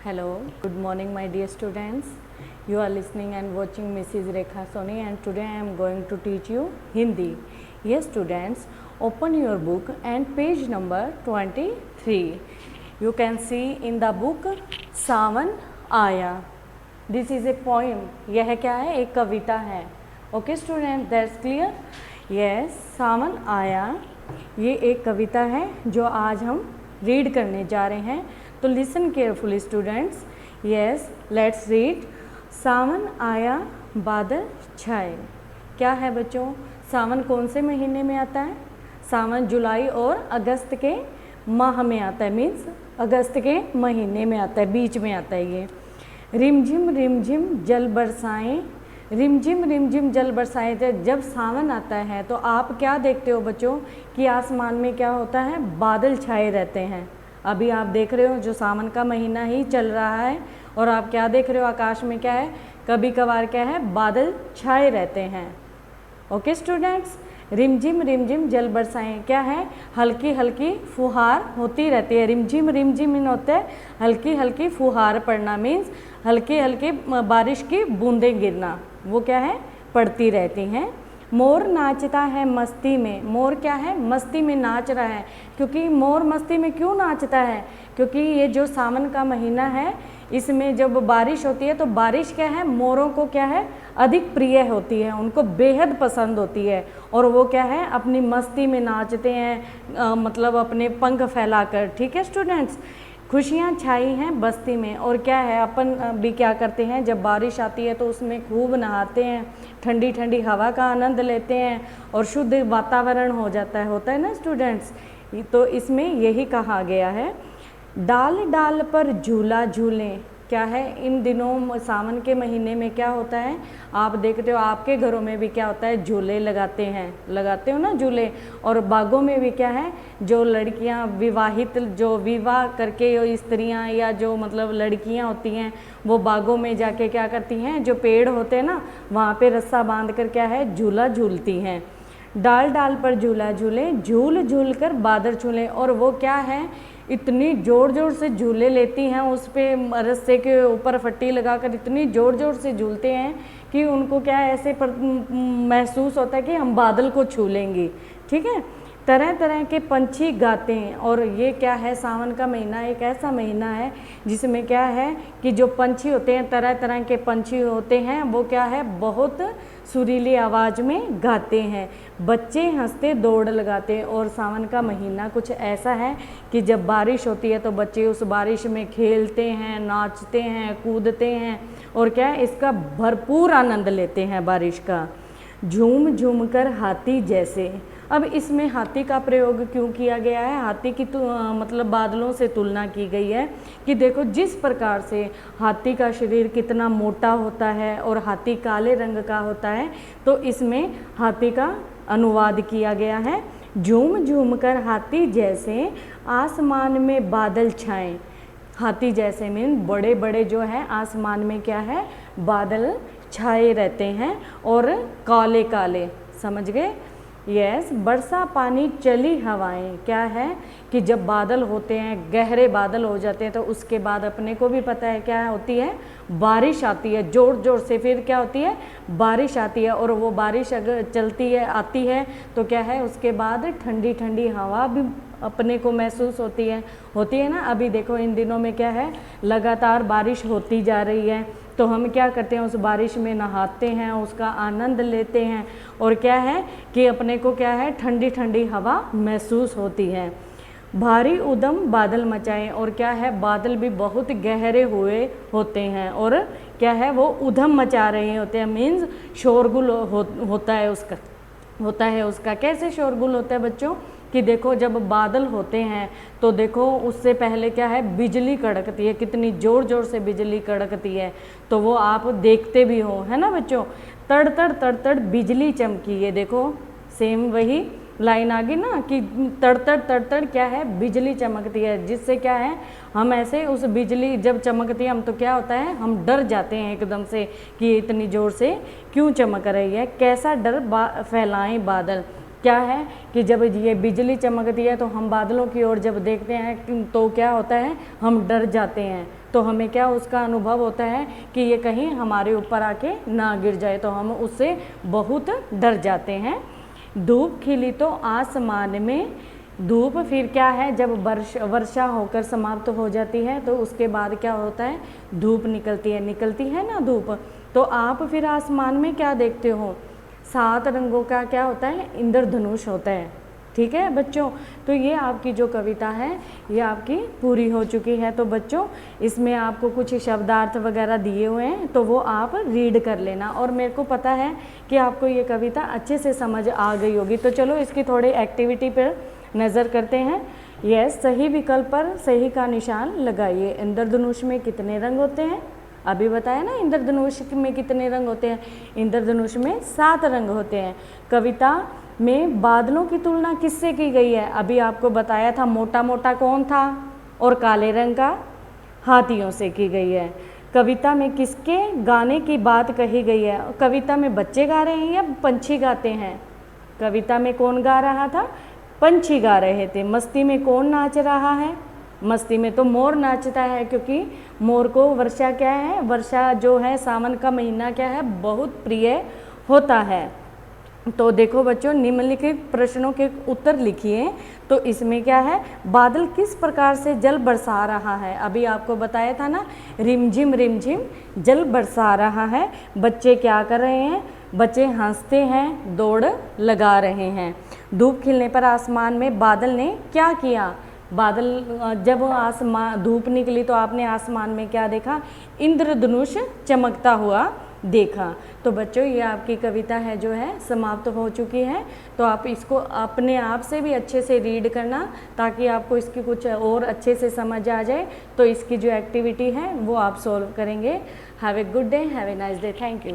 Hello, good morning my dear students. You are listening and watching Mrs. Rekha Soni and today I am going to teach you Hindi. Yes students, open your book and page number 23. You can see in the book Sawan Aya. This is a poem. यह क्या है? एक कविता है. Okay student, that's clear? Yes, सावन आया. ये एक कविता है जो आज हम रीड करने जा रहे हैं. तो listen carefully students. Yes, let's read. सावन आया बादल छाए. क्या है बच्चों? सावन कौन से महीने में आता है? सावन जुलाई और अगस्त के माह में आता है, मीन्स अगस्त के महीने में आता है, बीच में आता है ये. रिमझिम जल बरसाएं. रिमझिम जल बरसाएं. जब सावन आता है तो आप क्या देखते हो बच्चों कि आसमान में क्या होता है? बादल छाए रहते हैं. अभी आप देख रहे हो जो सावन का महीना ही चल रहा है और आप क्या देख रहे हो? आकाश में क्या है? कभी कभार क्या है? बादल छाए रहते हैं. ओके स्टूडेंट्स, रिमझिम जल बरसाएं क्या है? हल्की हल्की फुहार होती रहती है. रिमझिम इन होता है हल्की हल्की फुहार पड़ना, मीन्स हल्की हल्की बारिश की बूंदें गिरना, वो क्या है? पड़ती रहती हैं. मोर नाचता है मस्ती में. मोर क्या है? मस्ती में नाच रहा है. क्योंकि मोर मस्ती में क्यों नाचता है? क्योंकि ये जो सावन का महीना है इसमें जब बारिश होती है तो बारिश क्या है? मोरों को क्या है? अधिक प्रिय होती है, उनको बेहद पसंद होती है और वो क्या है? अपनी मस्ती में नाचते हैं, मतलब अपने पंख फैलाकर. ठीक है स्टूडेंट्स, खुशियाँ छाई हैं बस्ती में. और क्या है, अपन भी क्या करते हैं जब बारिश आती है तो उसमें खूब नहाते हैं, ठंडी ठंडी हवा का आनंद लेते हैं और शुद्ध वातावरण हो जाता है, होता है ना स्टूडेंट्स. तो इसमें यही कहा गया है, डाल डाल पर झूला झूलें. क्या है? इन दिनों सावन के महीने में क्या होता है? आप देखते हो आपके घरों में भी क्या होता है? झूले लगाते हो ना झूले. और बागों में भी क्या है? जो लड़कियां विवाहित, जो विवाह करके स्त्रियां या जो मतलब लड़कियां होती हैं वो बागों में जाके क्या करती हैं? जो पेड़ होते हैं ना वहाँ पे रस्सा बांध कर क्या है? झूला झूलती हैं. डाल डाल पर झूला झूले, झूल झूल कर बादल छूले. और वो क्या है? इतनी ज़ोर ज़ोर से झूले लेती हैं, उस पर रस्से के ऊपर फट्टी लगाकर इतनी ज़ोर ज़ोर से झूलते हैं कि उनको क्या है? ऐसे महसूस होता है कि हम बादल को छू लेंगे. ठीक है. तरह तरह के पंछी गाते हैं. और ये क्या है? सावन का महीना एक ऐसा महीना है जिसमें क्या है कि जो पंछी होते हैं, तरह तरह के पंछी होते हैं, वो क्या है? बहुत सुरीली आवाज़ में गाते हैं. बच्चे हंसते दौड़ लगाते हैं. और सावन का महीना कुछ ऐसा है कि जब बारिश होती है तो बच्चे उस बारिश में खेलते हैं, नाचते हैं, कूदते हैं और क्या है? इसका भरपूर आनंद लेते हैं बारिश का. झूम झूम कर हाथी जैसे. अब इसमें हाथी का प्रयोग क्यों किया गया है? हाथी की मतलब बादलों से तुलना की गई है कि देखो जिस प्रकार से हाथी का शरीर कितना मोटा होता है और हाथी काले रंग का होता है, तो इसमें हाथी का अनुवाद किया गया है. झूम झूम कर हाथी जैसे आसमान में बादल छाएं. हाथी जैसे मीन बड़े बड़े जो है आसमान में क्या है? बादल छाए रहते हैं और काले काले. समझ गए? यस. बरसा पानी चली हवाएं. क्या है कि जब बादल होते हैं, गहरे बादल हो जाते हैं, तो उसके बाद अपने को भी पता है क्या होती है? बारिश आती है ज़ोर ज़ोर से. फिर क्या होती है? बारिश आती है. और वो बारिश अगर चलती है, आती है, तो क्या है? उसके बाद ठंडी ठंडी हवा भी अपने को महसूस होती है ना. अभी देखो इन दिनों में क्या है? लगातार बारिश होती जा रही है, तो हम क्या करते हैं? उस बारिश में नहाते हैं, उसका आनंद लेते हैं और क्या है कि अपने को क्या है? ठंडी ठंडी हवा महसूस होती है. भारी उदम बादल मचाएं. और क्या है? बादल भी बहुत गहरे हुए होते हैं और क्या है? वो उधम मचा रहे होते हैं, मीन्स शोरगुल होता है उसका. कैसे शोरगुल होता है बच्चों? कि देखो जब बादल होते हैं तो देखो उससे पहले क्या है? बिजली कड़कती है. कितनी ज़ोर ज़ोर से बिजली कड़कती है, तो वो आप देखते भी हो, है ना बच्चों? तड़ तड़ बिजली चमकी. ये देखो सेम वही लाइन आ गई ना कि तड़ तड़ क्या है? बिजली चमकती है. जिससे क्या है? हम ऐसे उस बिजली जब चमकती है हम तो क्या होता है? हम डर जाते हैं एकदम से कि इतनी ज़ोर से क्यों चमक रही है. कैसा डर फैलाएं बादल. क्या है कि जब ये बिजली चमकती है तो हम बादलों की ओर जब देखते हैं तो क्या होता है? हम डर जाते हैं. तो हमें क्या उसका अनुभव होता है कि ये कहीं हमारे ऊपर आके ना गिर जाए, तो हम उससे बहुत डर जाते हैं। धूप खिली तो आसमान में, धूप फिर क्या है, जब वर्षा होकर समाप्त हो जाती है तो उसके बाद क्या होता है, धूप निकलती है ना धूप। तो आप फिर आसमान में क्या देखते हो, 7 रंगों का क्या होता है, इंद्रधनुष होता है। ठीक है बच्चों, तो ये आपकी जो कविता है ये आपकी पूरी हो चुकी है। तो बच्चों इसमें आपको कुछ शब्दार्थ वगैरह दिए हुए हैं, तो वो आप रीड कर लेना। और मेरे को पता है कि आपको ये कविता अच्छे से समझ आ गई होगी। तो चलो इसकी थोड़ी एक्टिविटी पर नज़र करते हैं। यस, सही विकल्प पर सही का निशान लगाइए। इंद्रधनुष में कितने रंग होते हैं, अभी बताया ना इंद्रधनुष में कितने रंग होते हैं। इंद्रधनुष में 7 रंग होते हैं। कविता में बादलों की तुलना किससे की गई है, अभी आपको बताया था, मोटा मोटा कौन था और काले रंग का, हाथियों से की गई है। कविता में किसके गाने की बात कही गई है, कविता में बच्चे गा रहे हैं या पंछी गाते हैं, कविता में कौन गा रहा था, पंछी गा रहे थे। मस्ती में कौन नाच रहा है, मस्ती में तो मोर नाचता है, क्योंकि मोर को वर्षा क्या है, वर्षा जो है सावन का महीना क्या है, बहुत प्रिय होता है। तो देखो बच्चों, निम्नलिखित प्रश्नों के उत्तर लिखिए। तो इसमें क्या है, बादल किस प्रकार से जल बरसा रहा है, अभी आपको बताया था ना, रिमझिम रिमझिम जल बरसा रहा है। बच्चे क्या कर रहे हैं, बच्चे हंसते हैं, दौड़ लगा रहे हैं। धूप खिलने पर आसमान में बादल ने क्या किया, बादल जब आसमान धूप निकली तो आपने आसमान में क्या देखा, इंद्रधनुष चमकता हुआ देखा। तो बच्चों ये आपकी कविता है जो है समाप्त हो चुकी है। तो आप इसको अपने आप से भी अच्छे से रीड करना, ताकि आपको इसकी कुछ और अच्छे से समझ आ जाए। तो इसकी जो एक्टिविटी है वो आप सॉल्व करेंगे। Have a good day, have a nice day, thank you.